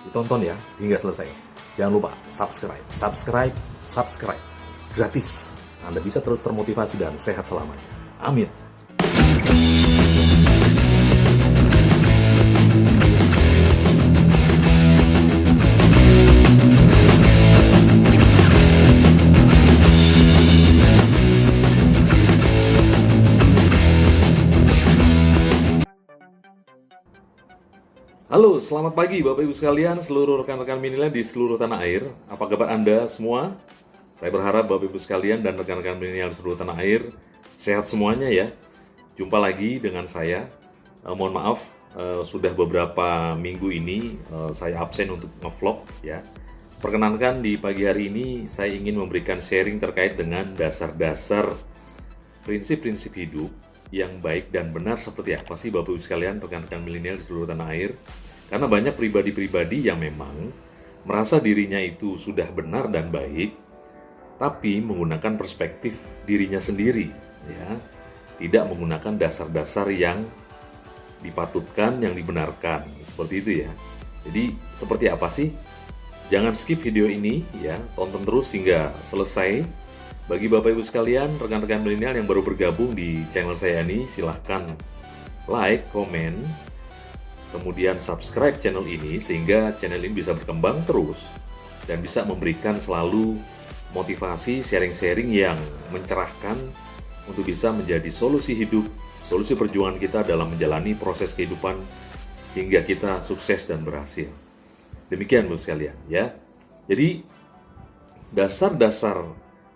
Ditonton ya hingga selesai. Jangan lupa subscribe. Gratis. Anda bisa terus termotivasi dan sehat selamanya. Amin. Halo, selamat pagi Bapak Ibu sekalian, seluruh rekan-rekan milenial di seluruh tanah air. Apa kabar Anda semua? Saya berharap Bapak Ibu sekalian dan rekan-rekan milenial di seluruh tanah air sehat semuanya ya. Jumpa lagi dengan saya. Mohon maaf, sudah beberapa minggu ini saya absen untuk nge-vlog ya. Perkenankan di pagi hari ini saya ingin memberikan sharing terkait dengan dasar-dasar prinsip-prinsip hidup yang baik dan benar seperti apa sih Bapak Ibu sekalian, rekan-rekan milenial di seluruh tanah air. Karena banyak pribadi-pribadi yang memang merasa dirinya itu sudah benar dan baik, tapi menggunakan perspektif dirinya sendiri, ya, tidak menggunakan dasar-dasar yang dipatutkan, yang dibenarkan, seperti itu ya. Jadi seperti apa sih? Jangan skip video ini ya, tonton terus hingga selesai. Bagi Bapak Ibu sekalian, rekan-rekan milenial yang baru bergabung di channel saya ini, silahkan like, komen, kemudian subscribe channel ini sehingga channel ini bisa berkembang terus dan bisa memberikan selalu motivasi, sharing-sharing yang mencerahkan untuk bisa menjadi solusi hidup, solusi perjuangan kita dalam menjalani proses kehidupan hingga kita sukses dan berhasil. Demikian Bapak sekalian ya. Jadi dasar-dasar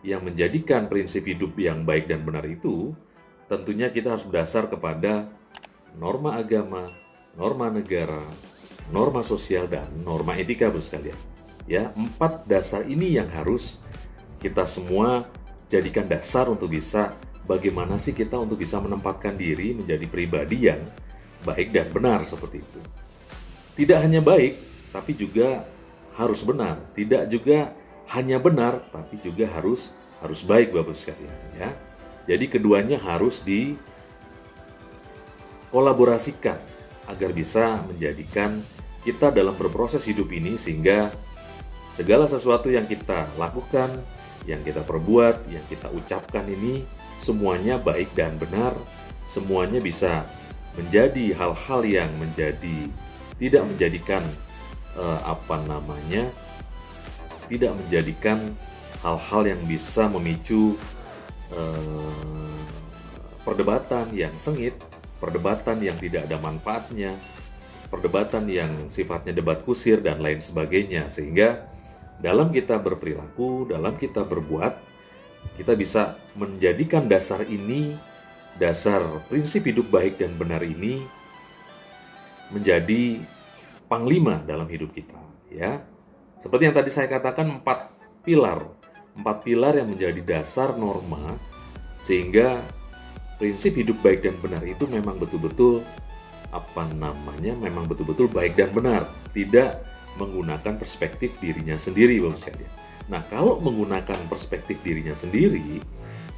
yang menjadikan prinsip hidup yang baik dan benar itu tentunya kita harus berdasar kepada norma agama, norma negara, norma sosial, dan norma etika Bapak sekalian. Ya, 4 dasar ini yang harus kita semua jadikan dasar untuk bisa bagaimana sih kita untuk bisa menempatkan diri menjadi pribadi yang baik dan benar seperti itu. Tidak hanya baik, tapi juga harus benar. Tidak juga hanya benar, tapi juga harus baik Bapak sekalian ya. Jadi keduanya harus dikolaborasikan agar bisa menjadikan kita dalam berproses hidup ini sehingga segala sesuatu yang kita lakukan, yang kita perbuat, yang kita ucapkan ini semuanya baik dan benar, semuanya bisa menjadi hal-hal yang tidak menjadikan tidak menjadikan hal-hal yang bisa memicu perdebatan yang sengit, perdebatan yang tidak ada manfaatnya, perdebatan yang sifatnya debat kusir dan lain sebagainya. Sehingga dalam kita berperilaku, dalam kita berbuat, kita bisa menjadikan dasar ini, dasar prinsip hidup baik dan benar ini menjadi panglima dalam hidup kita ya. Seperti yang tadi saya katakan, 4 pilar yang menjadi dasar norma sehingga prinsip hidup baik dan benar itu memang betul-betul memang betul-betul baik dan benar, tidak menggunakan perspektif dirinya sendiri Bapak sekalian. Nah, kalau menggunakan perspektif dirinya sendiri,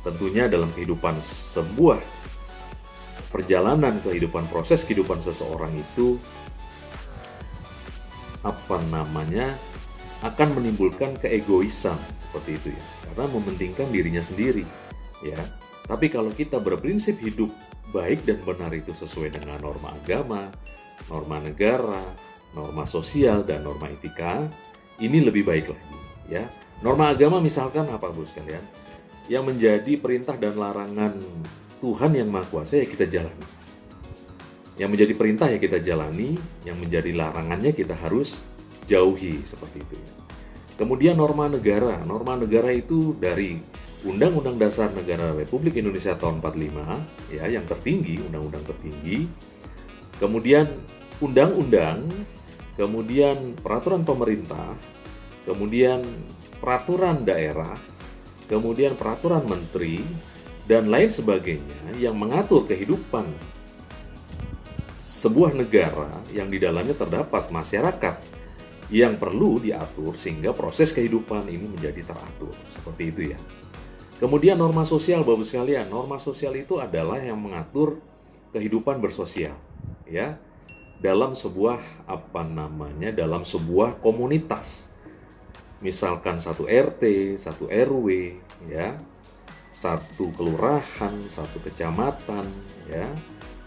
tentunya dalam kehidupan sebuah perjalanan kehidupan, proses kehidupan seseorang itu akan menimbulkan keegoisan seperti itu ya, karena mementingkan dirinya sendiri ya. Tapi kalau kita berprinsip hidup baik dan benar itu sesuai dengan norma agama, norma negara, norma sosial, dan norma etika, ini lebih baik lagi ya. Norma agama misalkan apa Bu sekalian? Yang menjadi perintah dan larangan Tuhan yang Maha Kuasa ya kita jalani. Yang menjadi perintah ya kita jalani, yang menjadi larangannya kita harus jauhi seperti itu ya. Kemudian norma negara itu dari Undang-Undang Dasar Negara Republik Indonesia tahun 45 ya, yang tertinggi, undang-undang tertinggi. Kemudian undang-undang, kemudian peraturan pemerintah, kemudian peraturan daerah, kemudian peraturan menteri dan lain sebagainya yang mengatur kehidupan sebuah negara yang di dalamnya terdapat masyarakat yang perlu diatur sehingga proses kehidupan ini menjadi teratur seperti itu ya. Kemudian norma sosial Bapak sekalian, norma sosial itu adalah yang mengatur kehidupan bersosial ya. dalam sebuah dalam sebuah komunitas. Misalkan satu RT, satu RW, ya, satu kelurahan, satu kecamatan, ya,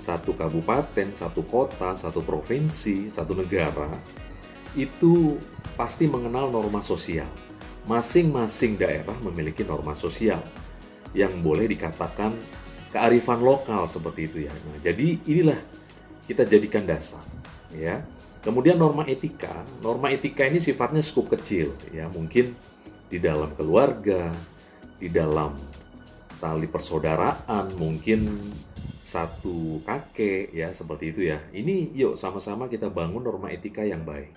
satu kabupaten, satu kota, satu provinsi, satu negara, itu pasti mengenal norma sosial. Masing-masing daerah memiliki norma sosial yang boleh dikatakan kearifan lokal seperti itu ya. Nah, jadi inilah kita jadikan dasar, ya. Kemudian norma etika ini sifatnya skup kecil, ya, mungkin di dalam keluarga, di dalam tali persaudaraan, mungkin satu kakek, ya, seperti itu ya. Ini yuk sama-sama kita bangun norma etika yang baik,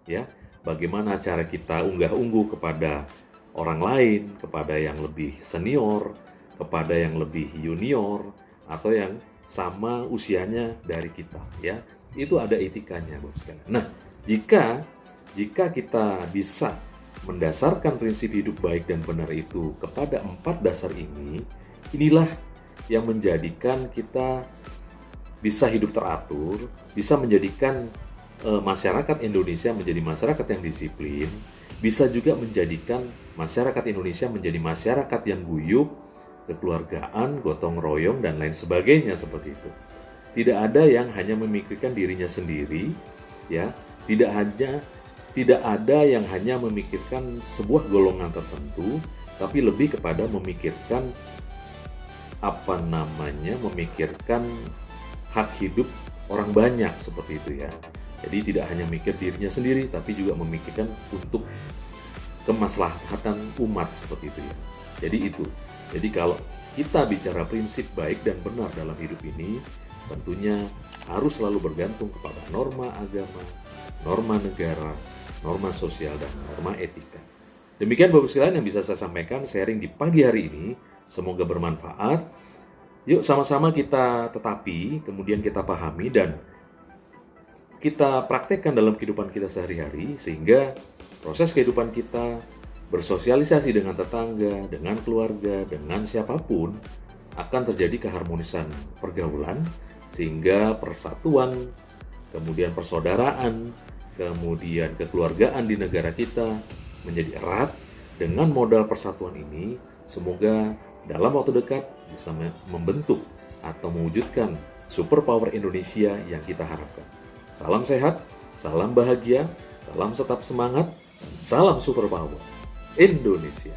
ya. Bagaimana cara kita unggah-ungguh kepada orang lain, kepada yang lebih senior, kepada yang lebih junior, atau yang sama usianya dari kita, ya. Itu ada etikanya, Bapak sekalian. Nah, jika kita bisa mendasarkan prinsip hidup baik dan benar itu kepada 4 dasar ini, inilah yang menjadikan kita bisa hidup teratur, bisa menjadikan masyarakat Indonesia menjadi masyarakat yang disiplin, bisa juga menjadikan masyarakat Indonesia menjadi masyarakat yang guyup, kekeluargaan, gotong royong, dan lain sebagainya seperti itu. Tidak ada yang hanya memikirkan dirinya sendiri, ya. Tidak ada yang hanya memikirkan sebuah golongan tertentu, tapi lebih kepada memikirkan memikirkan hak hidup orang banyak seperti itu ya. Jadi tidak hanya mikir dirinya sendiri, tapi juga memikirkan untuk kemaslahatan umat seperti itu ya. Jadi itu. Jadi kalau kita bicara prinsip baik dan benar dalam hidup ini, tentunya harus selalu bergantung kepada norma agama, norma negara, norma sosial, dan norma etika. Demikian Bapak sekalian yang bisa saya sampaikan sharing di pagi hari ini. Semoga bermanfaat. Yuk sama-sama kita tetapi, kemudian kita pahami dan kita praktekkan dalam kehidupan kita sehari-hari, sehingga proses kehidupan kita bersosialisasi dengan tetangga, dengan keluarga, dengan siapapun akan terjadi keharmonisan pergaulan, sehingga persatuan, kemudian persaudaraan, kemudian kekeluargaan di negara kita menjadi erat. Dengan modal persatuan ini, semoga dalam waktu dekat bisa membentuk atau mewujudkan superpower Indonesia yang kita harapkan. Salam sehat, salam bahagia, salam tetap semangat, dan salam superpower Indonesia.